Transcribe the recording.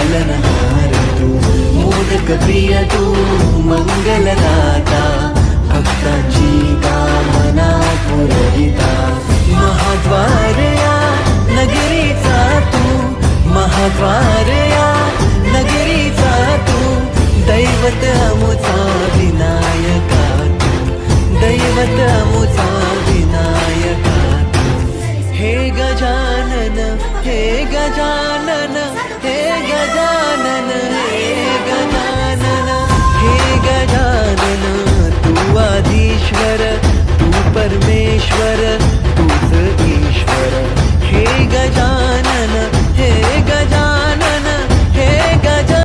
पालनहार तू, मोदक प्रिय तू, मंगलदाता, भक्तांची कामना पुरविता. महाद्वार या नगरीचा तू, महाद्वार या नगरीचा तू, दैवत अमुचा विनायका तू, दैवत अमुचा विनायका तू. हे गजानन, हे गजानन,